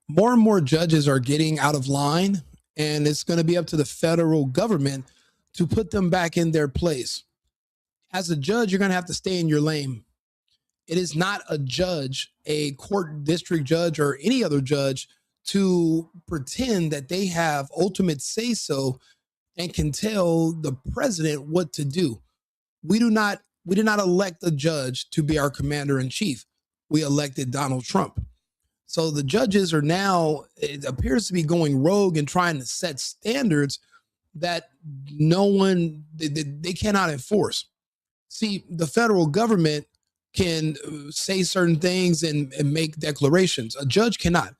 More and more judges are getting out of line, and it's going to be up to the federal government to put them back in their place. As a judge, you're going to have to stay in your lane. It is not a judge, a court district judge, or any other judge to pretend that they have ultimate say so and can tell the president what to do. We did not elect a judge to be our commander in chief. We elected Donald Trump. So the judges are now, it appears to be going rogue and trying to set standards that no one, they cannot enforce. See, the federal government can say certain things and make declarations. A judge cannot.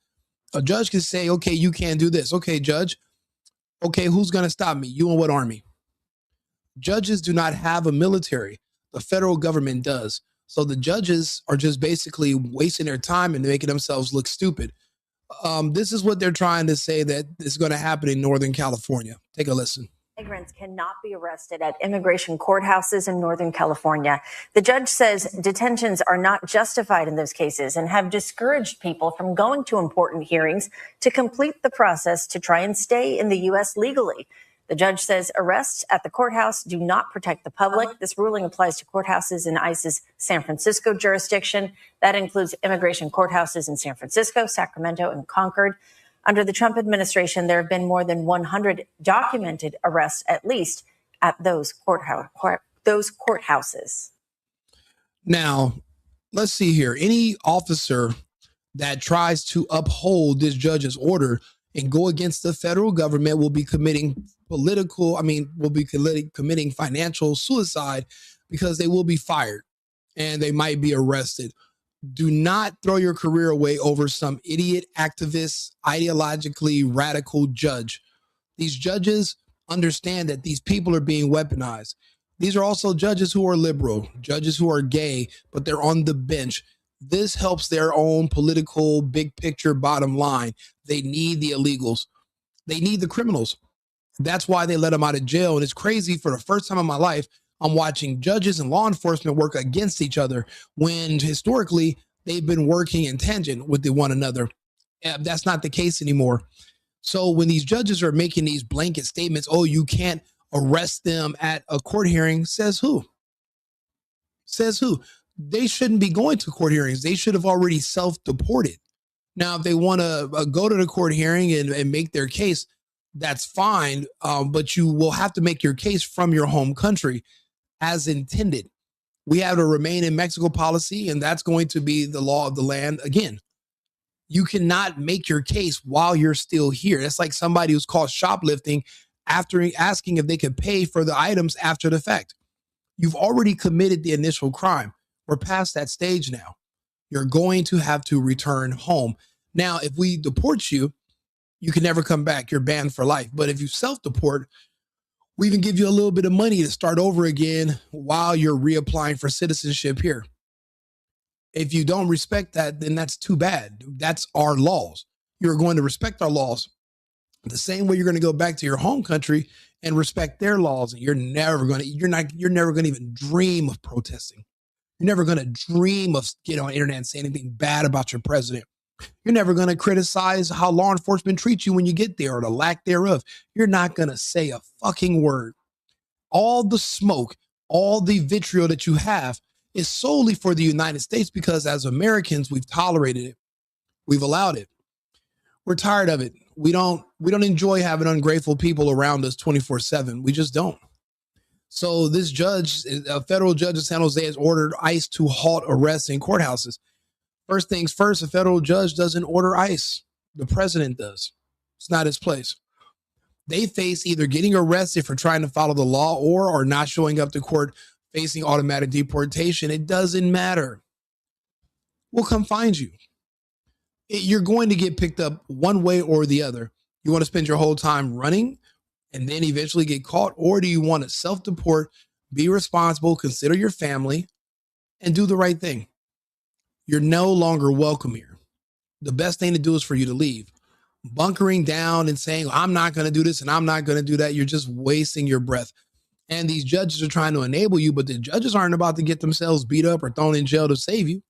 A judge can say, okay, you can't do this. Okay, judge. Okay, who's going to stop me? You and what army? Judges do not have a military. The federal government does. So the judges are just basically wasting their time and making themselves look stupid. This is what they're trying to say that is going to happen in Northern California. Take a listen. Migrants cannot be arrested at immigration courthouses in Northern California. The judge says detentions are not justified in those cases and have discouraged people from going to important hearings to complete the process to try and stay in the U.S. legally. The judge says arrests at the courthouse do not protect the public. This ruling applies to courthouses in ICE's San Francisco jurisdiction. That includes immigration courthouses in San Francisco, Sacramento, and Concord. Under the Trump administration, there have been more than 100 documented arrests, at least at those courthouses. Now, let's see here. Any officer that tries to uphold this judge's order and go against the federal government will be committing committing financial suicide because they will be fired and they might be arrested. Do not throw your career away over some idiot activist, ideologically radical judge. These judges understand that these people are being weaponized. These are also judges who are liberal, judges who are gay, but they're on the bench. This helps their own political big picture bottom line. They need the illegals. They need the criminals. That's why they let them out of jail. And it's crazy. For the first time in my life, I'm watching judges and law enforcement work against each other when historically they've been working in tangent with one another. That's not the case anymore. So when these judges are making these blanket statements, oh, you can't arrest them at a court hearing, says who? Says who? They shouldn't be going to court hearings. They should have already self-deported. Now, if they want to go to the court hearing and make their case, that's fine. But you will have to make your case from your home country as intended. We have a remain in Mexico policy, and that's going to be the law of the land again. You cannot make your case while you're still here. That's like somebody who's caught shoplifting after asking if they could pay for the items after the fact. You've already committed the initial crime. We're past that stage now. You're going to have to return home. Now, if we deport you, you can never come back. You're banned for life. But if you self-deport, we even give you a little bit of money to start over again while you're reapplying for citizenship here. If you don't respect that, then that's too bad. That's our laws. You're going to respect our laws the same way you're going to go back to your home country and respect their laws. And you're never going to even dream of protesting. You're never going to dream of getting on the internet and say anything bad about your president. You're never going to criticize how law enforcement treats you when you get there or the lack thereof. You're not going to say a fucking word. All the smoke, all the vitriol that you have is solely for the United States because as Americans, we've tolerated it. We've allowed it. We're tired of it. We don't enjoy having ungrateful people around us 24/7. We just don't. So this judge, a federal judge in San Jose, has ordered ICE to halt arrests in courthouses. First things first, a federal judge doesn't order ICE. The president does. It's not his place. They face either getting arrested for trying to follow the law or are not showing up to court facing automatic deportation. It doesn't matter. We'll come find you. You're going to get picked up one way or the other. You want to spend your whole time running and then eventually get caught, or do you want to self-deport, be responsible, consider your family, and do the right thing? You're no longer welcome here. The best thing to do is for you to leave. Bunkering down and saying, I'm not going to do this and I'm not going to do that, you're just wasting your breath. And these judges are trying to enable you, but the judges aren't about to get themselves beat up or thrown in jail to save you.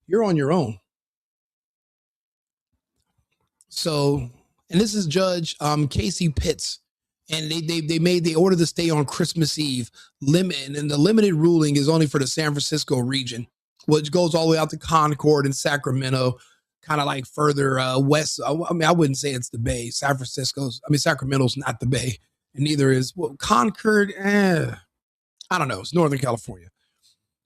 You're on your own. So, and this is Judge Casey Pitts, and they ordered the stay on Christmas Eve and the limited ruling is only for the San Francisco region, which goes all the way out to Concord and Sacramento, kind of like further west. I mean, I wouldn't say it's the Bay. Sacramento's not the Bay, and neither is Concord. I don't know. It's Northern California,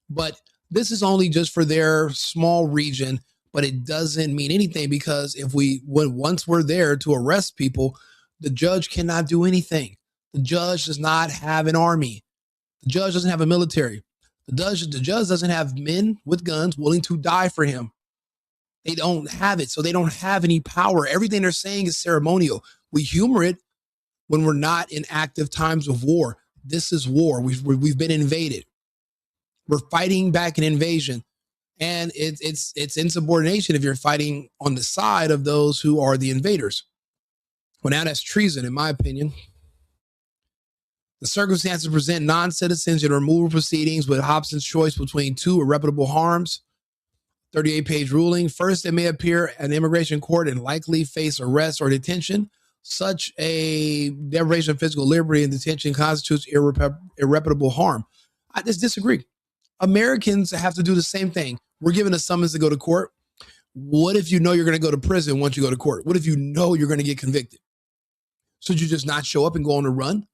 but this is only just for their small region. But it doesn't mean anything because once we're there to arrest people, the judge cannot do anything. The judge does not have an army. The judge doesn't have a military. The judge doesn't have men with guns willing to die for him. They don't have it, so they don't have any power. Everything they're saying is ceremonial. We humor it when we're not in active times of war. This is war. We've been invaded. We're fighting back an invasion. And it's insubordination if you're fighting on the side of those who are the invaders. Well, now that's treason, in my opinion. The circumstances present non-citizens in removal proceedings with Hobson's choice between two irreparable harms. 38-page ruling. First, they may appear at an immigration court and likely face arrest or detention. Such a deprivation of physical liberty and detention constitutes irreparable harm. I just disagree. Americans have to do the same thing. We're given a summons to go to court. What if you know you're going to go to prison once you go to court? What if you know you're going to get convicted? Should you just not show up and go on a run?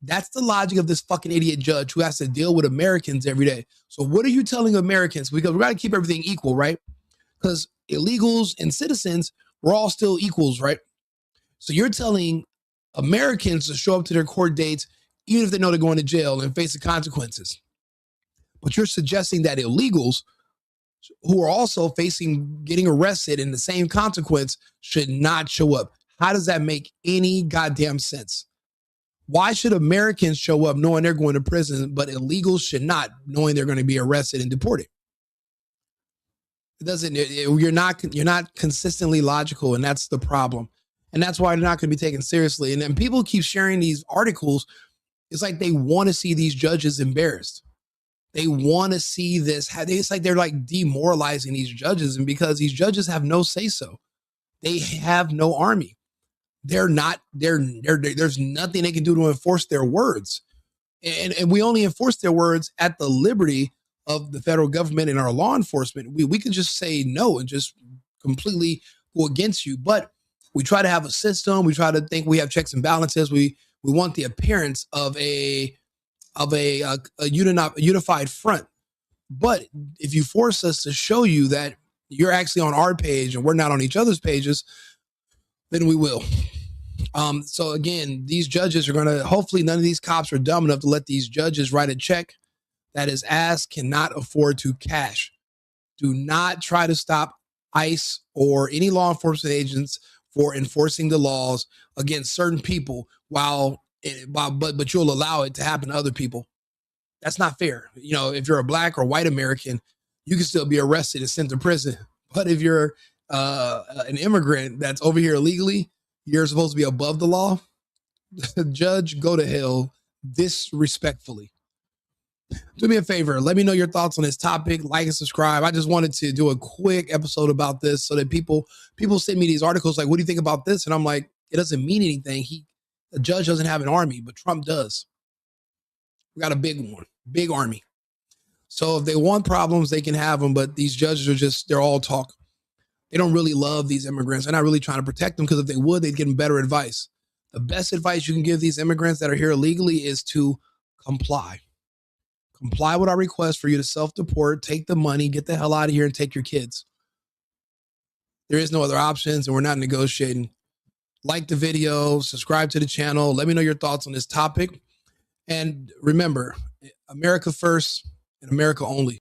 That's the logic of this fucking idiot judge who has to deal with Americans every day. So what are you telling Americans? Because we got to keep everything equal, right? Because illegals and citizens, we're all still equals, right? So you're telling Americans to show up to their court dates, even if they know they're going to jail and face the consequences. But you're suggesting that illegals who are also facing getting arrested in the same consequence should not show up. How does that make any goddamn sense? Why should Americans show up knowing they're going to prison, but illegals should not, knowing they're going to be arrested and deported? It doesn't. You're not consistently logical, and that's the problem. And that's why they're not going to be taken seriously. And then people keep sharing these articles. It's like they want to see these judges embarrassed. They want to see this. It's like they're like demoralizing these judges, and because these judges have no say-so, they have no army. There's nothing they can do to enforce their words, and we only enforce their words at the liberty of the federal government and our law enforcement. We can just say no and just completely go against you, but we try to have a system. We try to think we have checks and balances. We want the appearance of a unified front. But if you force us to show you that you're actually on our page and we're not on each other's pages, then we will. So again, these judges are going to, hopefully none of these cops are dumb enough to let these judges write a check that his ass cannot afford to cash. Do not try to stop ICE or any law enforcement agents for enforcing the laws against certain people but you'll allow it to happen to other people. That's not fair. You know, if you're a black or white American, you can still be arrested and sent to prison. But if you're an immigrant that's over here illegally, you're supposed to be above the law. Judge, go to hell disrespectfully. Do me a favor. Let me know your thoughts on this topic. Like and subscribe. I just wanted to do a quick episode about this so that people send me these articles like, what do you think about this? And I'm like, it doesn't mean anything. The judge doesn't have an army, but Trump does. We got a big one, big army. So if they want problems, they can have them. But these judges they're all talk. They don't really love these immigrants. They're not really trying to protect them, because if they would, they'd give them better advice. The best advice you can give these immigrants that are here illegally is to comply. Comply with our request for you to self-deport, take the money, get the hell out of here, and take your kids. There is no other options, and we're not negotiating. Like the video, subscribe to the channel. Let me know your thoughts on this topic. And remember, America first and America only.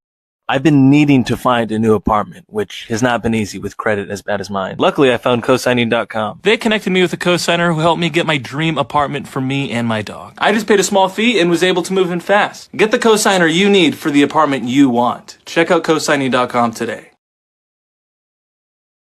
I've been needing to find a new apartment, which has not been easy with credit as bad as mine. Luckily, I found cosigning.com. They connected me with a cosigner who helped me get my dream apartment for me and my dog. I just paid a small fee and was able to move in fast. Get the cosigner you need for the apartment you want. Check out cosigning.com today.